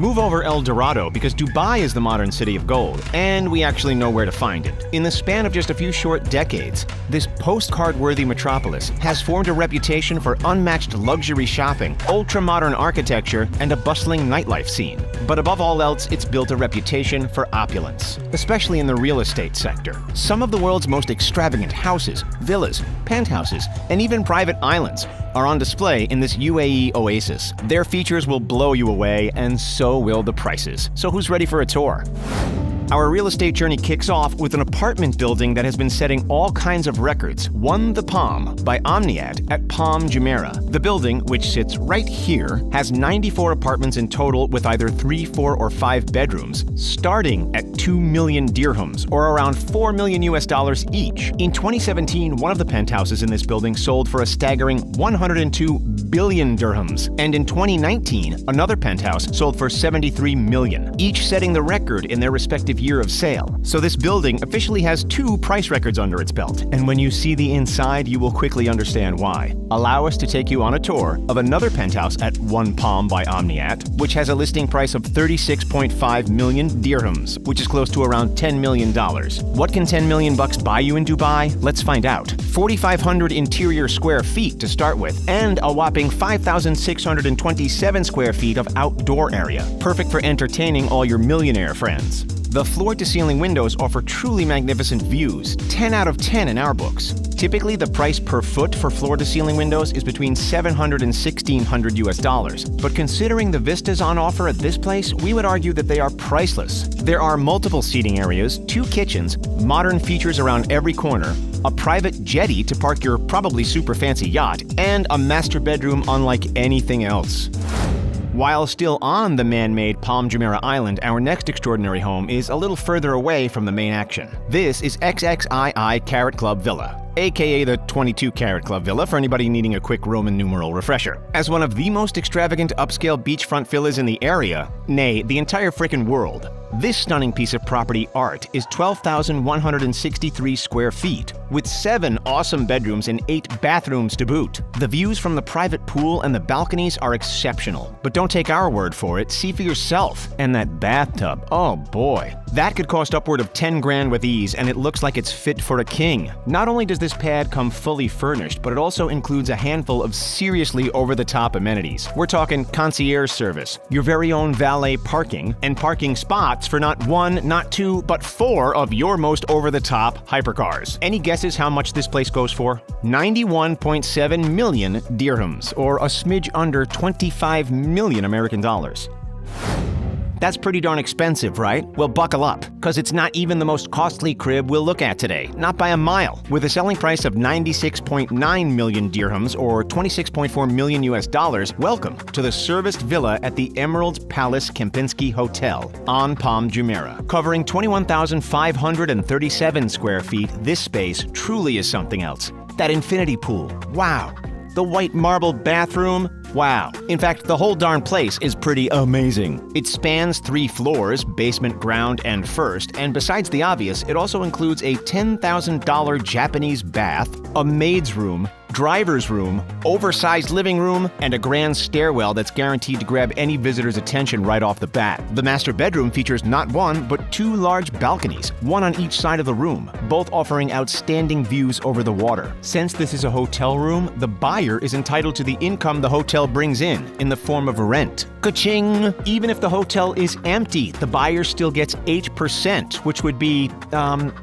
Move over El Dorado because Dubai is the modern city of gold, and we actually know where to find it. In the span of just a few short decades, this postcard-worthy metropolis has formed a reputation for unmatched luxury shopping, ultra-modern architecture, and a bustling nightlife scene. But above all else, it's built a reputation for opulence, especially in the real estate sector. Some of the world's most extravagant houses, villas, penthouses, and even private islands are on display in this UAE oasis. Their features will blow you away, and so will the prices. So who's ready for a tour? Our real estate journey kicks off with an apartment building that has been setting all kinds of records. Won the Palm by Omniad at Palm Jumeirah. The building, which sits right here, has 94 apartments in total with either 3, 4, or 5 bedrooms, starting at 2 million dirhams, or around $4 million each. In 2017, one of the penthouses in this building sold for a staggering 102 billion dirhams, and in 2019, another penthouse sold for 73 million, each setting the record in their respective year of sale. So this building officially has 2 price records under its belt, and when you see the inside, you will quickly understand why. Allow us to take you on a tour of another penthouse at One Palm by Omniat, which has a listing price of 36.5 million dirhams, which is close to around $10 million. What can 10 million bucks buy you in Dubai? Let's find out. 4,500 interior square feet to start with, and a whopping 5,627 square feet of outdoor area, perfect for entertaining all your millionaire friends. The floor-to-ceiling windows offer truly magnificent views, 10 out of 10 in our books. Typically, the price per foot for floor-to-ceiling windows is between $700 and $1,600, but considering the vistas on offer at this place, we would argue that they are priceless. There are multiple seating areas, 2 kitchens, modern features around every corner, a private jetty to park your probably super fancy yacht, and a master bedroom unlike anything else. While still on the man-made Palm Jumeirah Island, our next extraordinary home is a little further away from the main action. This is XXII Carat Club Villa, aka the 22 Carat Club Villa for anybody needing a quick Roman numeral refresher. As one of the most extravagant upscale beachfront villas in the area, nay, the entire frickin' world, this stunning piece of property art is 12,163 square feet, with 7 awesome bedrooms and 8 bathrooms to boot. The views from the private pool and the balconies are exceptional. But don't take our word for it, see for yourself. And that bathtub, oh boy. That could cost upward of 10 grand with ease, and it looks like it's fit for a king. Not only does this pad come fully furnished, but it also includes a handful of seriously over-the-top amenities. We're talking concierge service, your very own valet parking, and parking spots for not 1, not 2, but 4 of your most over-the-top hypercars. Any guesses how much this place goes for? 91.7 million dirhams, or a smidge under 25 million American dollars. That's pretty darn expensive, right? Well, buckle up, because it's not even the most costly crib we'll look at today, not by a mile. With a selling price of 96.9 million dirhams, or 26.4 million US, welcome to the serviced villa at the Emerald Palace Kempinski Hotel on Palm Jumeirah. Covering 21,537 square feet, this space truly is something else. That infinity pool, wow. The white marble bathroom, wow. In fact, the whole darn place is pretty amazing. It spans 3 floors, basement, ground, and first, and besides the obvious, it also includes a $10,000 Japanese bath, a maid's room, driver's room, oversized living room, and a grand stairwell that's guaranteed to grab any visitor's attention right off the bat. The master bedroom features not 1, but 2 large balconies, 1 on each side of the room, both offering outstanding views over the water. Since this is a hotel room, the buyer is entitled to the income the hotel brings in the form of rent. Ka-ching! Even if the hotel is empty, the buyer still gets 8%, which would be,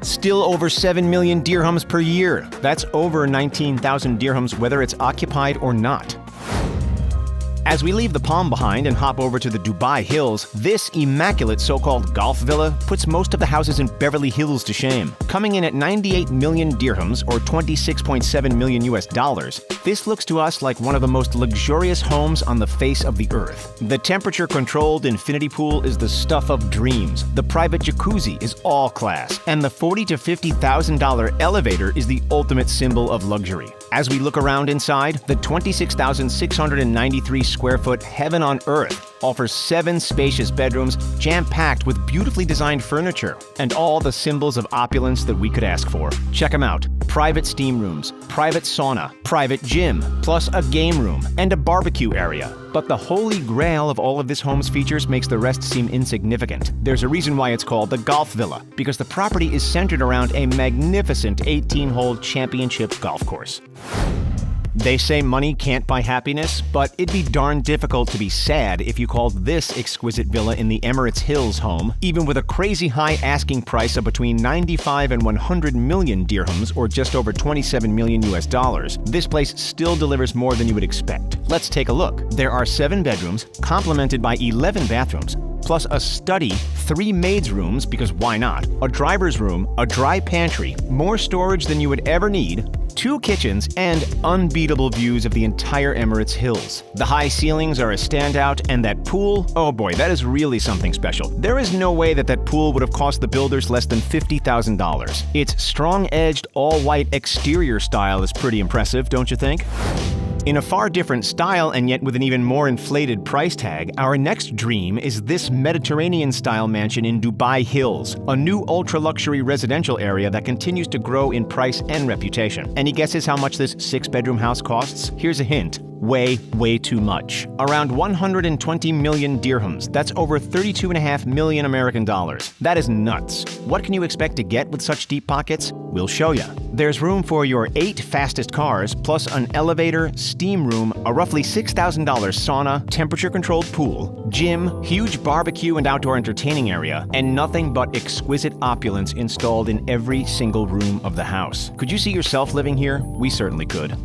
still over 7 million dirhams per year. That's over 19,000 dirhams whether it's occupied or not. As we leave the Palm behind and hop over to the Dubai Hills, this immaculate so-called golf villa puts most of the houses in Beverly Hills to shame. Coming in at 98 million dirhams, or 26.7 million US, this looks to us like one of the most luxurious homes on the face of the earth. The temperature-controlled infinity pool is the stuff of dreams. The private jacuzzi is all class, and the $40,000 to $50,000 elevator is the ultimate symbol of luxury. As we look around inside, the 26,693 square foot heaven on earth offers 7 spacious bedrooms jam-packed with beautifully designed furniture and all the symbols of opulence that we could ask for. Check them out. Private steam rooms, private sauna, private gym, plus a game room and a barbecue area. But the holy grail of all of this home's features makes the rest seem insignificant. There's a reason why it's called the Golf Villa, because the property is centered around a magnificent 18-hole championship golf course. They say money can't buy happiness, but it'd be darn difficult to be sad if you called this exquisite villa in the Emirates Hills home, even with a crazy high asking price of between 95 and 100 million dirhams, or just over 27 million US dollars. This place still delivers more than you would expect. Let's take a look. There are 7 bedrooms, complemented by 11 bathrooms, plus a study, 3 maids' rooms, because why not, a driver's room, a dry pantry, more storage than you would ever need, 2 kitchens, and unbeatable views of the entire Emirates Hills. The high ceilings are a standout, and that pool, oh boy, that is really something special. There is no way that pool would have cost the builders less than $50,000. Its strong-edged, all-white exterior style is pretty impressive, don't you think? In a far different style, and yet with an even more inflated price tag, our next dream is this Mediterranean-style mansion in Dubai Hills, a new ultra-luxury residential area that continues to grow in price and reputation. Any guesses how much this 6-bedroom house costs? Here's a hint. Way too much. Around 120 million dirhams. That's over 32.5 million American dollars. That is nuts. What can you expect to get with such deep pockets? We'll show you. There's room for your 8 fastest cars, plus an elevator, steam room, a roughly $6,000 sauna, temperature-controlled pool, gym, huge barbecue and outdoor entertaining area, and nothing but exquisite opulence installed in every single room of the house. Could you see yourself living here? We certainly could.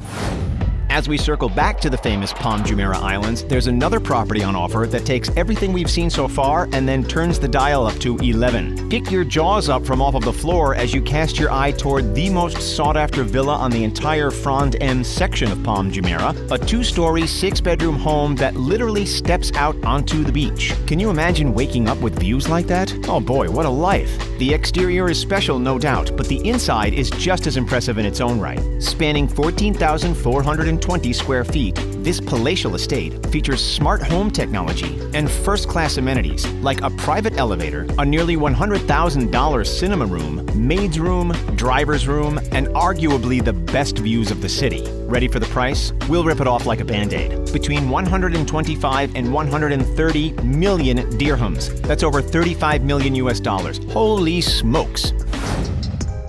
As we circle back to the famous Palm Jumeirah Islands, there's another property on offer that takes everything we've seen so far and then turns the dial up to 11. Pick your jaws up from off of the floor as you cast your eye toward the most sought-after villa on the entire Frond M section of Palm Jumeirah, a 2-story, 6-bedroom home that literally steps out onto the beach. Can you imagine waking up with views like that? Oh boy, what a life. The exterior is special, no doubt, but the inside is just as impressive in its own right. Spanning 14,420 square feet, this palatial estate features smart home technology and first-class amenities like a private elevator, a nearly $100,000 cinema room, maid's room, driver's room, and arguably the best views of the city. Ready for the price? We'll rip it off like a Band-Aid. Between 125 and 130 million dirhams. That's over 35 million US dollars. Holy smokes!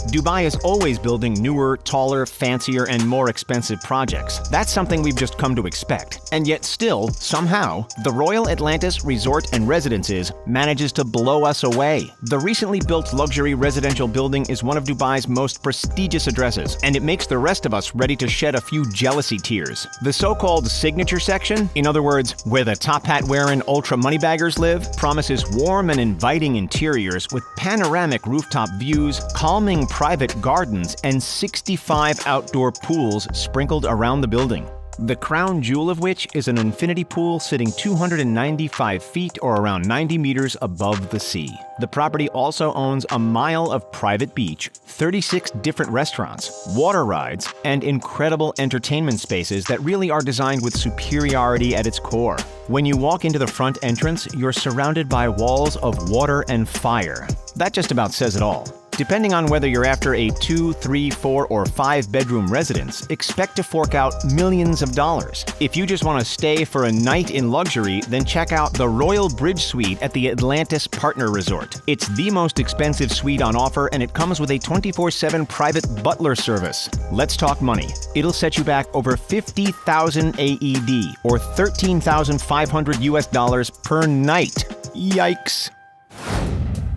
Dubai is always building newer, taller, fancier, and more expensive projects. That's something we've just come to expect. And yet still, somehow, the Royal Atlantis Resort and Residences manages to blow us away. The recently built luxury residential building is one of Dubai's most prestigious addresses, and it makes the rest of us ready to shed a few jealousy tears. The so-called signature section, in other words, where the top hat-wearing ultra-moneybaggers live, promises warm and inviting interiors with panoramic rooftop views, calming private gardens, and 65 outdoor pools sprinkled around the building. The crown jewel of which is an infinity pool sitting 295 feet or around 90 meters above the sea. The property also owns a mile of private beach, 36 different restaurants, water rides, and incredible entertainment spaces that really are designed with superiority at its core. When you walk into the front entrance, you're surrounded by walls of water and fire. That just about says it all. Depending on whether you're after a 2, 3, 4, or 5-bedroom residence, expect to fork out millions of dollars. If you just want to stay for a night in luxury, then check out the Royal Bridge Suite at the Atlantis Partner Resort. It's the most expensive suite on offer, and it comes with a 24/7 private butler service. Let's talk money. It'll set you back over 50,000 AED, or 13,500 US dollars per night. Yikes.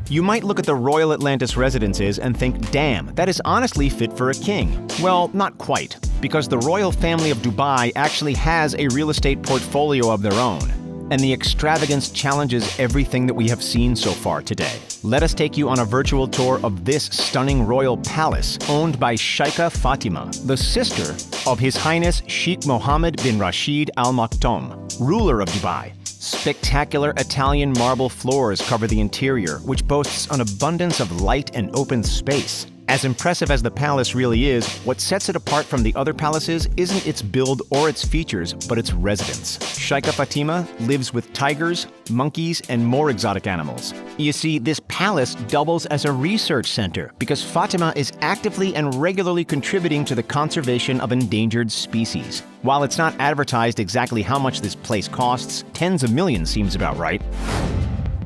You might look at the Royal Atlantis Residences and think, damn, that is honestly fit for a king. Well, not quite, because the royal family of Dubai actually has a real estate portfolio of their own, and the extravagance challenges everything that we have seen so far today. Let us take you on a virtual tour of this stunning royal palace owned by Sheikha Fatima, the sister of His Highness Sheikh Mohammed bin Rashid Al Maktoum, ruler of Dubai. Spectacular Italian marble floors cover the interior, which boasts an abundance of light and open space. As impressive as the palace really is, what sets it apart from the other palaces isn't its build or its features, but its residents. Sheikha Fatima lives with tigers, monkeys, and more exotic animals. You see, this palace doubles as a research center because Fatima is actively and regularly contributing to the conservation of endangered species. While it's not advertised exactly how much this place costs, tens of millions seems about right.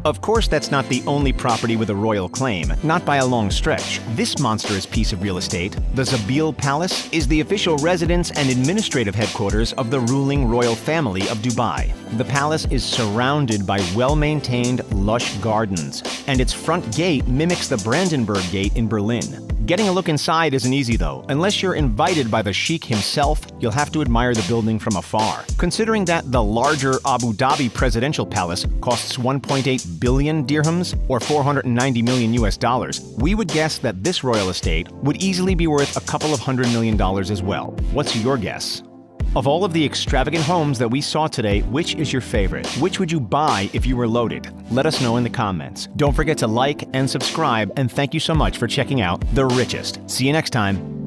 Of course, that's not the only property with a royal claim, not by a long stretch. This monstrous piece of real estate, the Zabil Palace, is the official residence and administrative headquarters of the ruling royal family of Dubai. The palace is surrounded by well-maintained, lush gardens, and its front gate mimics the Brandenburg Gate in Berlin. Getting a look inside isn't easy though. Unless you're invited by the Sheikh himself, you'll have to admire the building from afar. Considering that the larger Abu Dhabi presidential palace costs 1.8 billion dirhams, or $490 million US, we would guess that this royal estate would easily be worth a couple of $100 million as well. What's your guess? Of all of the extravagant homes that we saw today, which is your favorite? Which would you buy if you were loaded? Let us know in the comments. Don't forget to like and subscribe, and thank you so much for checking out The Richest. See you next time.